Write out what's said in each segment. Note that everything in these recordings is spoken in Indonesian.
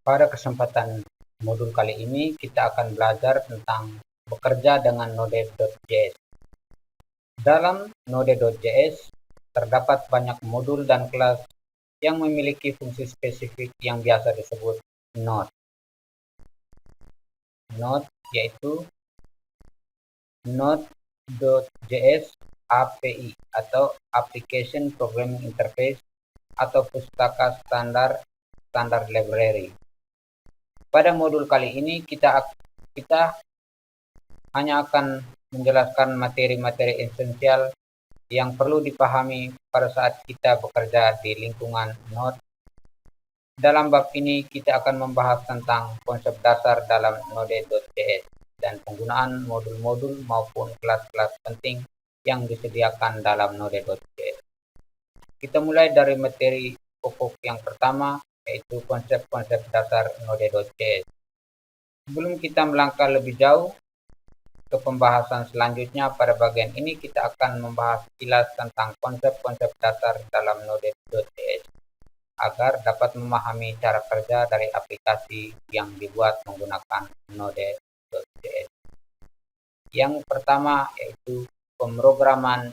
Pada kesempatan modul kali ini kita akan belajar tentang bekerja dengan Node.js. Dalam Node.js terdapat banyak modul dan kelas yang memiliki fungsi spesifik yang biasa disebut node. Node yaitu Node.js API atau Application Programming Interface atau pustaka standar library. Pada modul kali ini kita hanya akan menjelaskan materi-materi esensial yang perlu dipahami pada saat kita bekerja di lingkungan Node. Dalam bab ini kita akan membahas tentang konsep dasar dalam Node.js dan penggunaan modul-modul maupun kelas-kelas penting yang disediakan dalam Node.js. Kita mulai dari materi pokok yang pertama, yaitu konsep-konsep dasar Node.js. Sebelum kita melangkah lebih jauh ke pembahasan selanjutnya, pada bagian ini kita akan membahas sekilas tentang konsep-konsep dasar dalam Node.js agar dapat memahami cara kerja dari aplikasi yang dibuat menggunakan Node.js. Yang pertama yaitu pemrograman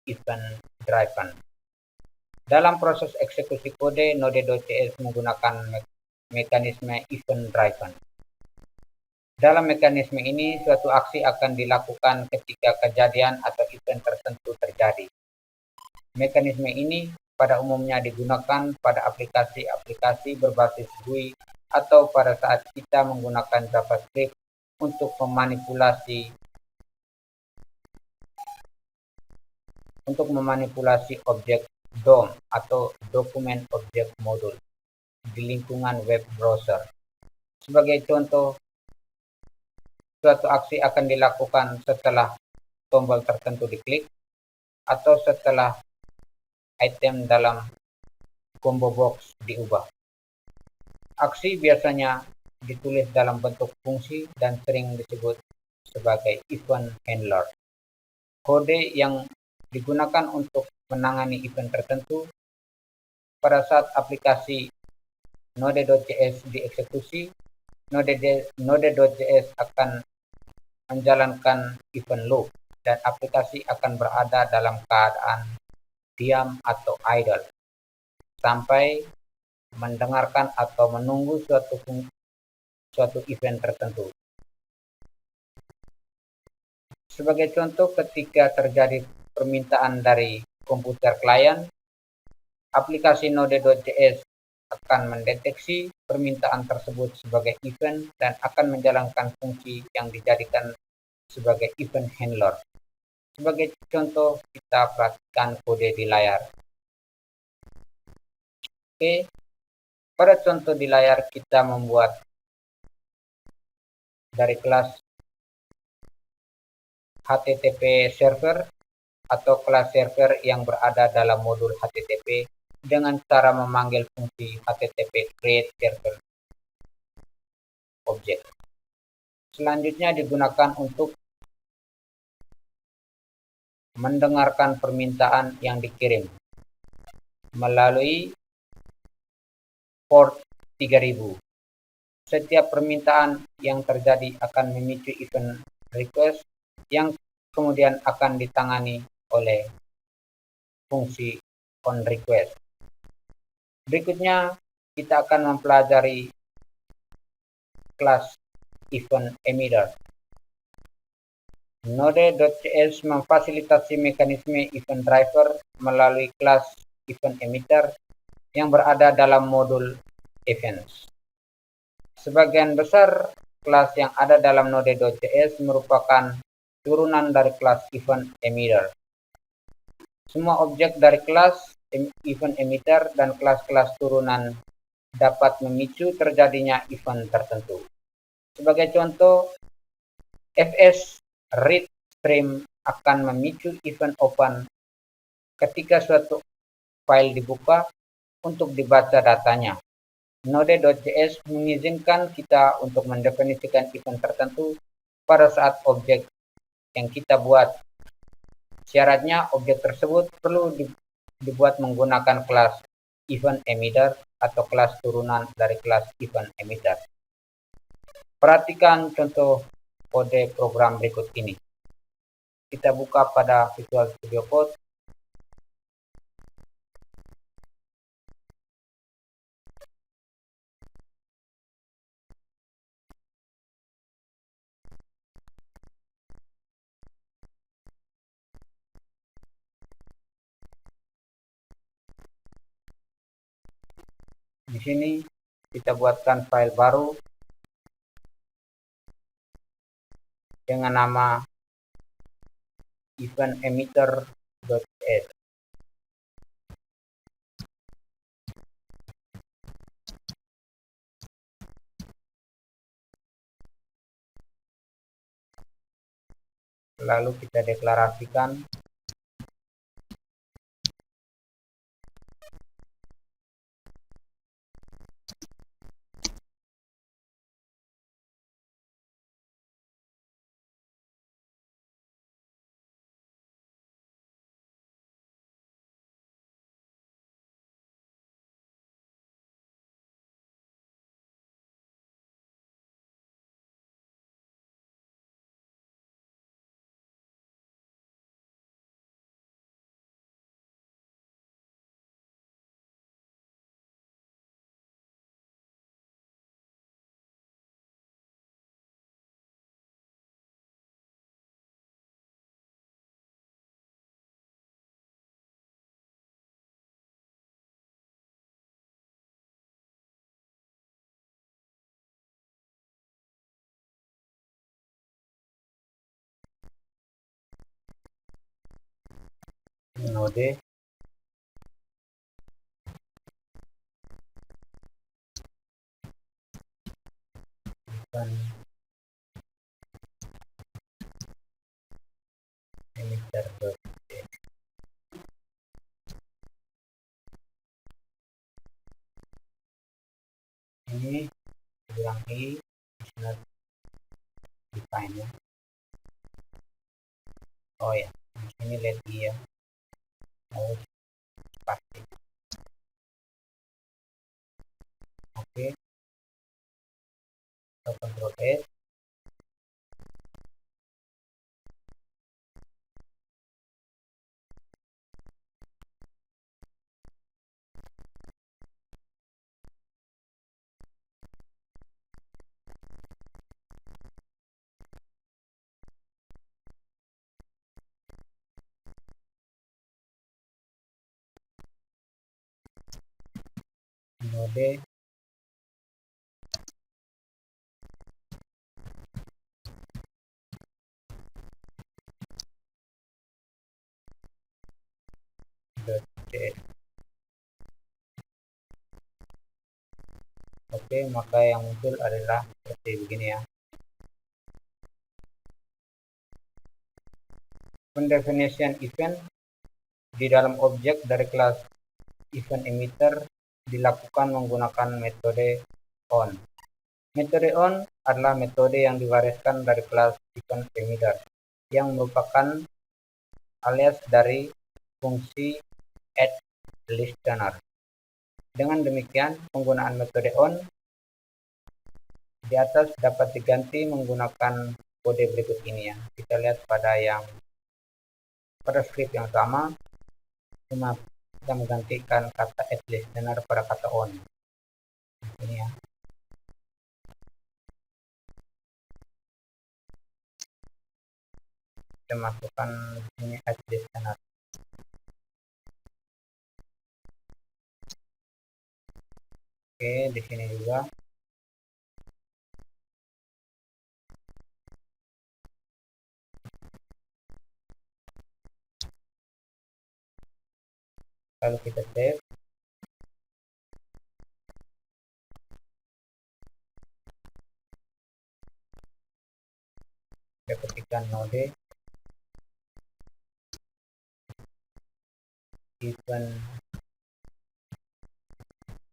event-driven. Dalam proses eksekusi kode, Node.js menggunakan mekanisme event-driven. Dalam mekanisme ini, suatu aksi akan dilakukan ketika kejadian atau event tertentu terjadi. Mekanisme ini pada umumnya digunakan pada aplikasi-aplikasi berbasis GUI atau pada saat kita menggunakan JavaScript untuk memanipulasi objek DOM atau Document Object Module di lingkungan web browser. Sebagai contoh, suatu aksi akan dilakukan setelah tombol tertentu diklik atau setelah item dalam combo box diubah. Aksi biasanya ditulis dalam bentuk fungsi dan sering disebut sebagai event handler. Kode yang digunakan untuk menangani event tertentu pada saat aplikasi Node.js dieksekusi, Node.js akan menjalankan event loop dan aplikasi akan berada dalam keadaan diam atau idle sampai mendengarkan atau menunggu suatu event tertentu. Sebagai contoh, ketika terjadi permintaan dari komputer klien, aplikasi Node.js akan mendeteksi permintaan tersebut sebagai event dan akan menjalankan fungsi yang dijadikan sebagai event handler. Sebagai contoh, kita perhatikan kode di layar. Oke, pada contoh di layar kita membuat dari kelas HTTP server atau kelas server yang berada dalam modul HTTP dengan cara memanggil fungsi HTTP create server object. Selanjutnya digunakan untuk mendengarkan permintaan yang dikirim melalui port 3000. Setiap permintaan yang terjadi akan memicu event request yang kemudian akan ditangani oleh fungsi onRequest. Berikutnya kita akan mempelajari kelas event emitter. Node.js memfasilitasi mekanisme event driver melalui kelas event emitter yang berada dalam modul events. Sebagian besar kelas yang ada dalam Node.js merupakan turunan dari kelas event emitter. Semua objek dari kelas event emitter dan kelas-kelas turunan dapat memicu terjadinya event tertentu. Sebagai contoh, fs read stream akan memicu event open ketika suatu file dibuka untuk dibaca datanya. Node.js mengizinkan kita untuk mendefinisikan event tertentu pada saat objek yang kita buat. Syaratnya objek tersebut perlu dibuat menggunakan kelas event emitter atau kelas turunan dari kelas event emitter. Perhatikan contoh kode program berikut ini. Kita buka pada Visual Studio Code. Di sini kita buatkan file baru dengan nama eventemitter.s. Lalu kita deklarasikan node eventemitter.s. Ini diulangi business define ya. Oh ya, di sini lihat dia harus pasti. Oke, kita Ctrl S. Node .cs. Oke, maka yang muncul adalah seperti begini ya. Pendefinition event di dalam objek dari kelas event emitter dilakukan menggunakan metode on. Metode on adalah metode yang diwariskan dari kelas event emitter yang merupakan alias dari fungsi addListener. Dengan demikian, penggunaan metode on di atas dapat diganti menggunakan kode berikut ini ya. Kita lihat pada script yang sama, cuma kita menggantikan kata addListener pada kata on. Ini ya. Kita masukkan di sini addListener. Oke, di sini juga. Lalu kita save. Kita ketikkan node event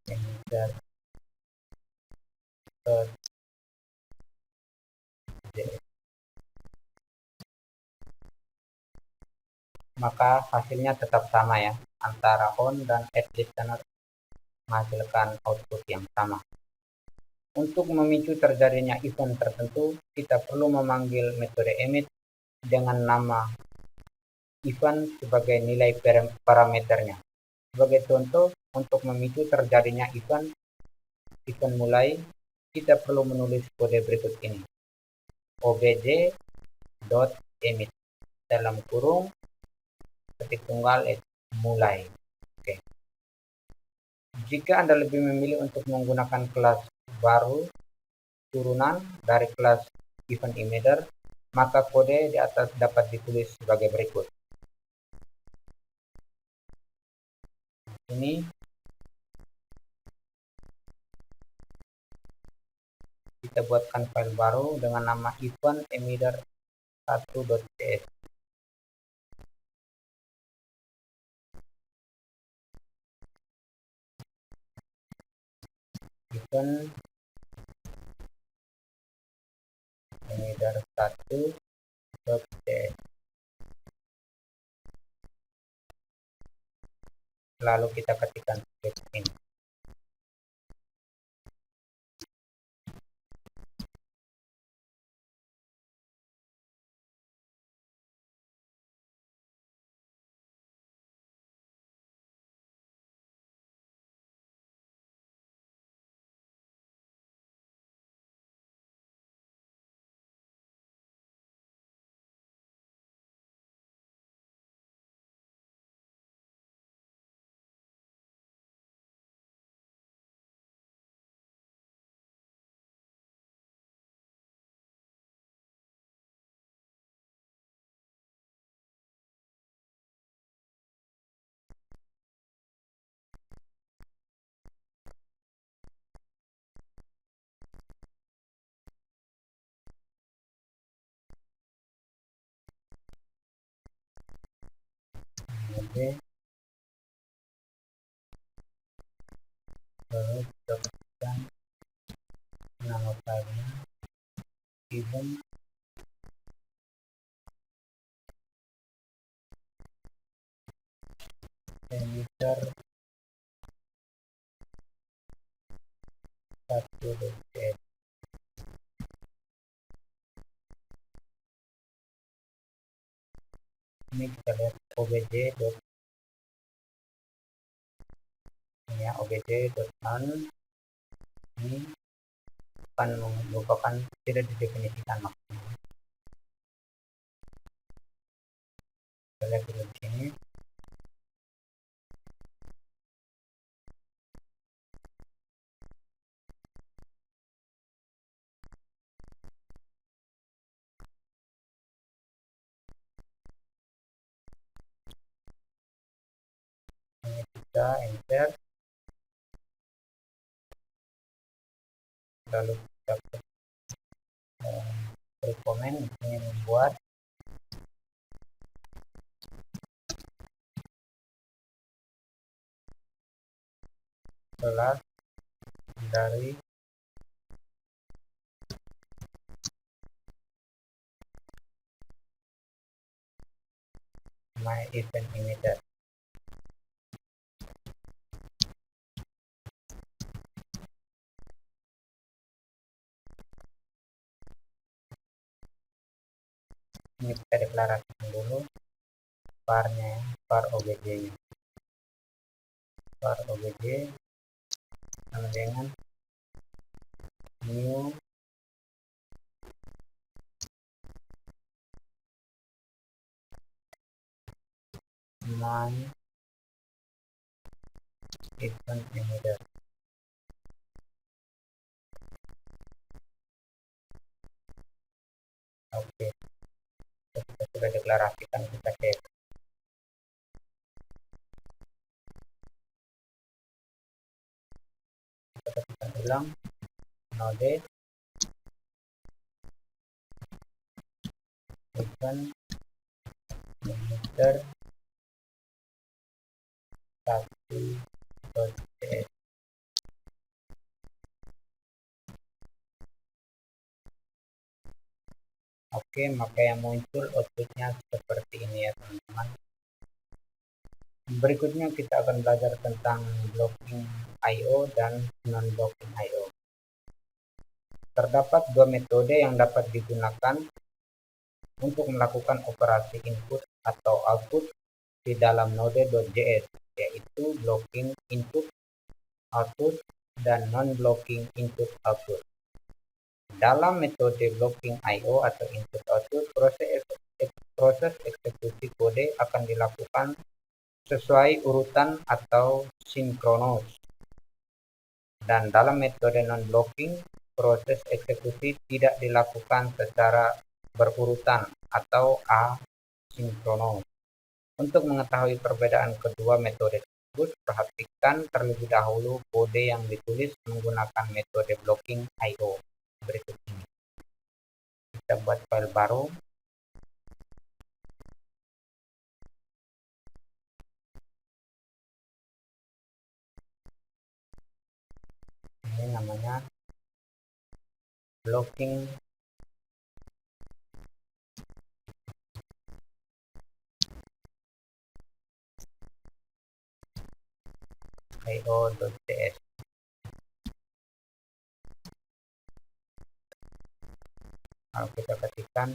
emitter maka hasilnya tetap sama ya, antara on dan addListener menghasilkan output yang sama. Untuk memicu terjadinya event tertentu, kita perlu memanggil metode emit dengan nama event sebagai nilai parameternya. Sebagai contoh, untuk memicu terjadinya event mulai, kita perlu menulis kode berikut ini. obj.emit dalam kurung ketik tunggal mulai. Oke. Jika Anda lebih memilih untuk menggunakan kelas baru turunan dari kelas event emitter, maka kode di atas dapat ditulis sebagai berikut. Ini kita buatkan file baru dengan nama event emitter 1.cs. Event emitter 1.cs. Lalu kita ketikkan script ini. Oke. Lalu kita ketikkan nama filenya event emitter 1.cs. Ini kita lihat obj. Ya, obj.none ini akan merupakan tidak didefinisikan maksimal. Kita lihat dulu di sini. Ini kita enter, lalu kita beri komen ini membuat kelas dari my event emitter. Ini kita deklarasikan dulu varnya, var obj-nya. Var obj sama dengan new my event emitter. Oke, kita sudah deklarasikan, kita save. Kita ketikkan ulang node event emitter 1.cs. Oke, maka yang muncul outputnya seperti ini ya teman-teman. Berikutnya kita akan belajar tentang blocking I/O dan non-blocking I/O. Terdapat dua metode yang dapat digunakan untuk melakukan operasi input atau output di dalam Node.js, yaitu blocking input output dan non-blocking input output. Dalam metode blocking I/O atau input output, proses eksekusi kode akan dilakukan sesuai urutan atau sinkronos. Dan dalam metode non-blocking, proses eksekusi tidak dilakukan secara berurutan atau asinkronos. Untuk mengetahui perbedaan kedua metode tersebut, perhatikan terlebih dahulu kode yang ditulis menggunakan metode blocking I/O berikut ini. Kita buat file baru. Ini namanya blocking io.cs. Kalau kita ketikkan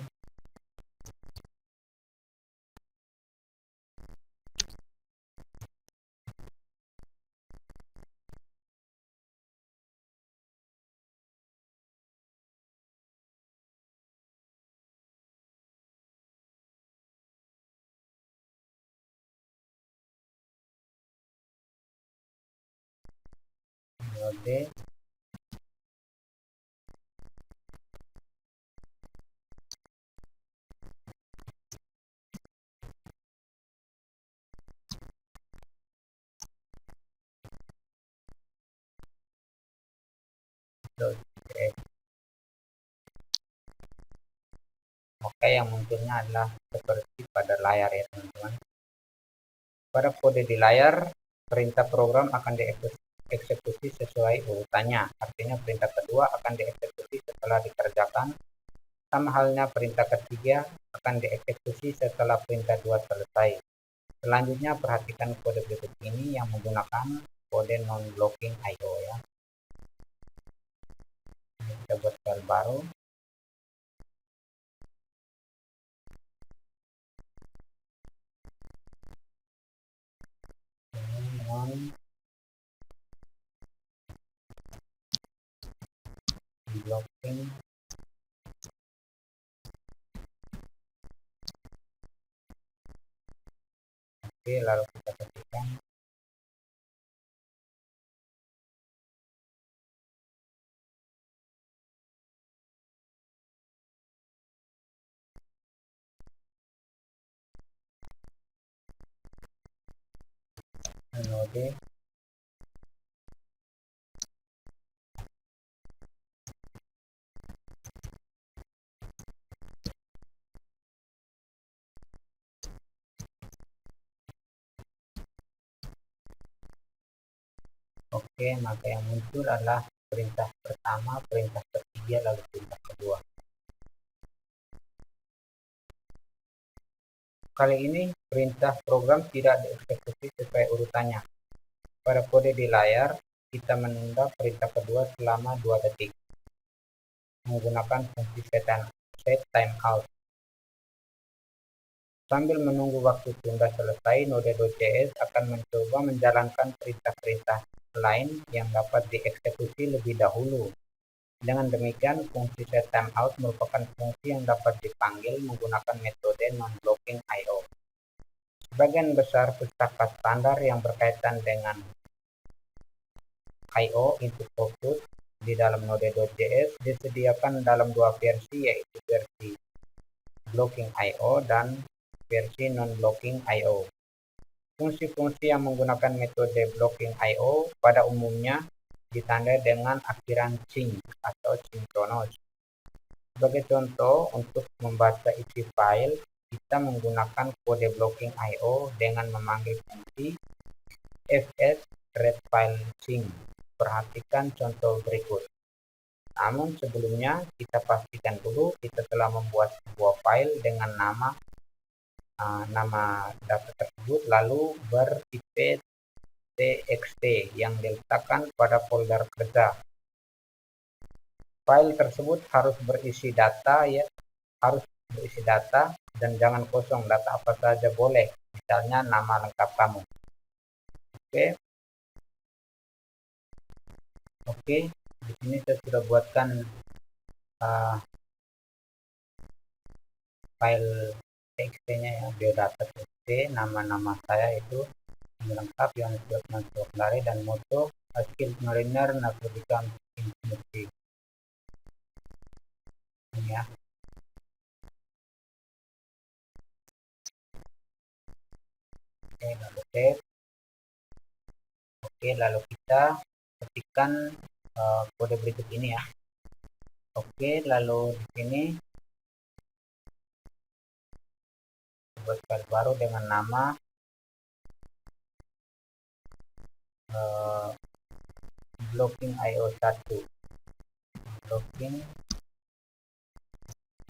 node .cs, maka yang munculnya adalah seperti pada layar ya teman-teman. Pada kode di layar, perintah program akan dieksekusi sesuai urutannya. Artinya perintah kedua akan dieksekusi setelah dikerjakan. Sama halnya perintah ketiga akan dieksekusi setelah perintah dua selesai. Selanjutnya perhatikan kode berikut ini yang menggunakan kode non-blocking I/O ya. Kita buat file baru. Non-blocking Oke, lalu kita ketikkan node Oke, maka yang muncul adalah perintah pertama, perintah ketiga, lalu perintah kedua. Kali ini perintah program tidak dieksekusi sesuai urutannya. Pada kode di layar, kita menunda perintah kedua selama 2 detik menggunakan fungsi set timeout. Sambil menunggu waktu tunda selesai, Node.js akan mencoba menjalankan perintah-perintah lain yang dapat dieksekusi lebih dahulu. Dengan demikian, fungsi set timeout merupakan fungsi yang dapat dipanggil menggunakan metode non-blocking I/O. Sebagian besar pustaka standar yang berkaitan dengan I/O input output di dalam Node.js disediakan dalam dua versi, yaitu versi blocking I/O dan versi non-blocking I/O. Fungsi-fungsi yang menggunakan metode blocking I/O pada umumnya ditandai dengan akhiran sync atau sinkronos. Sebagai contoh, untuk membaca isi file, kita menggunakan kode blocking I/O dengan memanggil fungsi fs read file sync. Perhatikan contoh berikut. Namun sebelumnya kita pastikan dulu kita telah membuat sebuah file dengan nama nama data tersebut lalu bertipe txt yang diletakkan pada folder kerja. File tersebut harus berisi data dan jangan kosong. Data apa saja boleh, misalnya nama lengkap kamu. Oke, di sini saya sudah buatkan file txt-nya ya, biodata txt. Nama-nama saya itu lengkap yang sudah masuk lari dan moto skill mariner navigation infinity ini ya. Oke, lalu save. Oke, lalu kita ketikkan kode berikut ini ya. Oke, lalu di sini buat file baru dengan nama blocking io1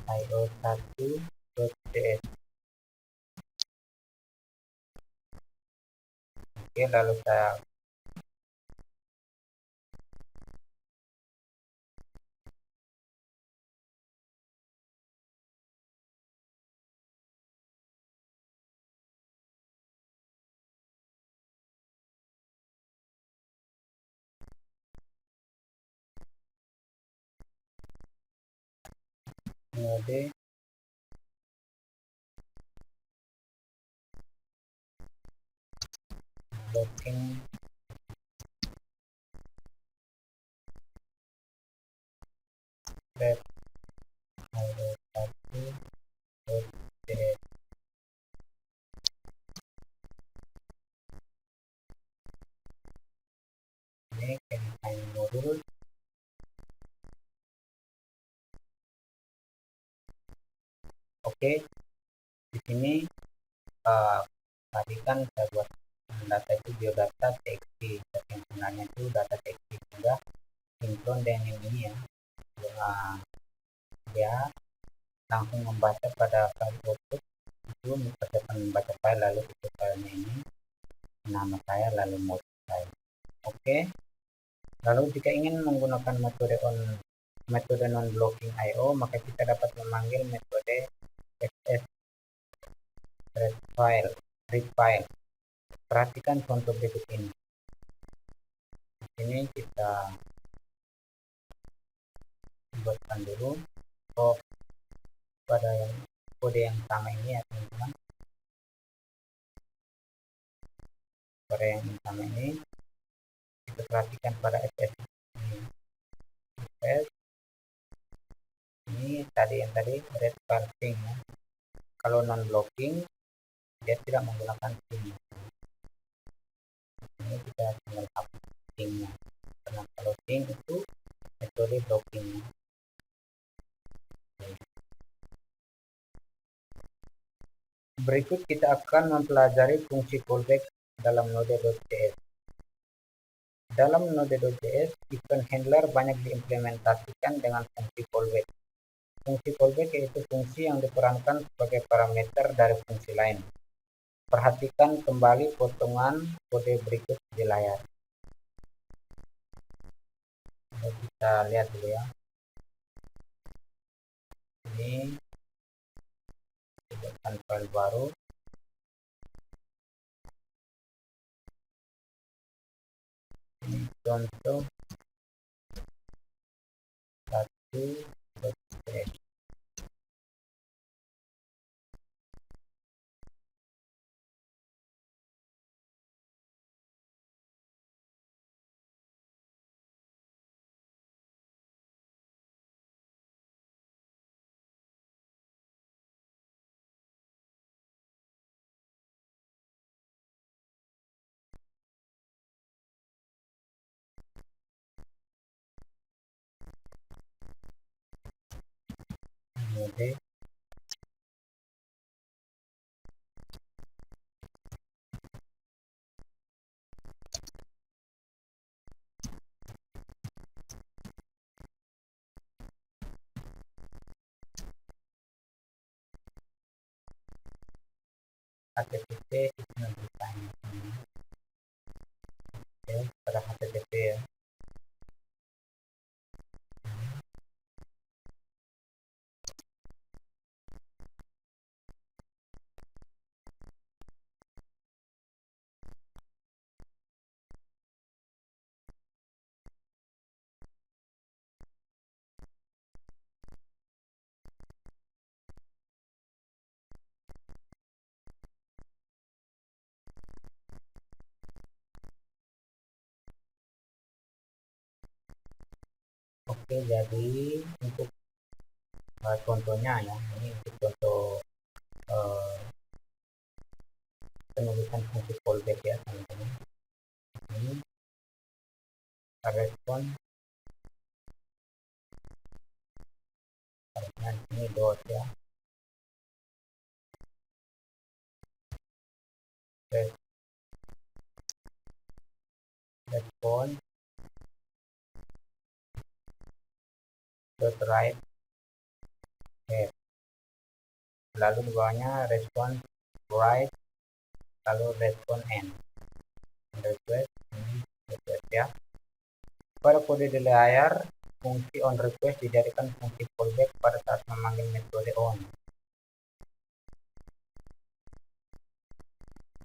io1.cs. Oke, lalu saya mode blocking io1.cs. Ini campaign modul. Oke, di sini tadi kan saya buat data itu biodata txt, tapi yang sebenarnya itu data txt juga sinkron dengan ini ya. Dia langsung membaca pada file output itu, misalkan membaca file lalu itu filenya ini nama saya lalu mode saya. Oke, lalu jika ingin menggunakan metode non blocking IO, maka kita dapat memanggil metode ss read file. Perhatikan contoh berikut ini. Di sini kita buatkan dulu pada kode yang sama ini ya teman-teman. Kode yang sama ini kita perhatikan pada ss ini. Ini tadi read file string ya. Kalau non blocking dia tidak menggunakan string. Ini kita tinggal hapus stringnya, karena kalau string itu metode blocking. Berikut kita akan mempelajari fungsi callback dalam node.js. Dalam node.js, event handler banyak diimplementasikan dengan fungsi callback. Fungsi callback yaitu fungsi yang diperankan sebagai parameter dari fungsi lain. Perhatikan kembali potongan kode berikut di layar. Kita lihat dulu ya. Ini buatkan file baru. Ini contoh 1.js. Mode HTTP kita bertanya. Oke, pada HTTP ya. Oke, jadi untuk contohnya ya, ini untuk contoh eh, penulisan fungsi callback ya teman-teman. Ini respon harusnya ini dot ya. Respon dot write head, lalu di bawahnya respon write, lalu respon end. Request ya. Pada kode di layar, fungsi onRequest dijadikan fungsi callback pada saat memanggil metode on.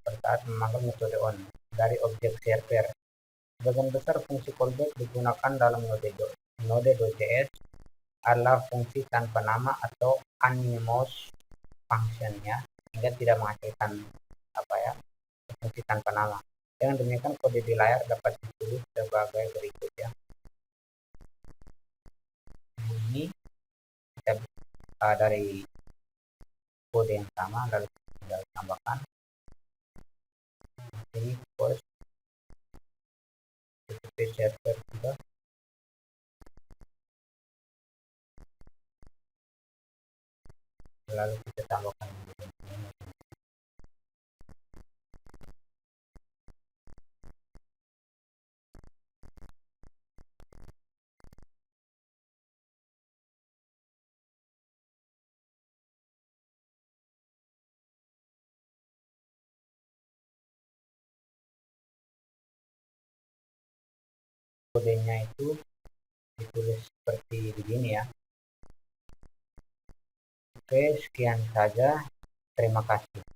Pada saat memanggil metode on dari objek server. Sebagian besar fungsi callback digunakan dalam Node.js adalah fungsi tanpa nama atau anonymous function ya, sehingga tidak menghasilkan fungsi tanpa nama. Dengan demikian kode di layar dapat ditulis sebagai berikut ya. Ini kita dari kode yang sama lalu kita tambahkan ini post server juga, lalu kita tambahkan kodenya itu ditulis seperti begini ya. Oke, sekian saja. Terima kasih.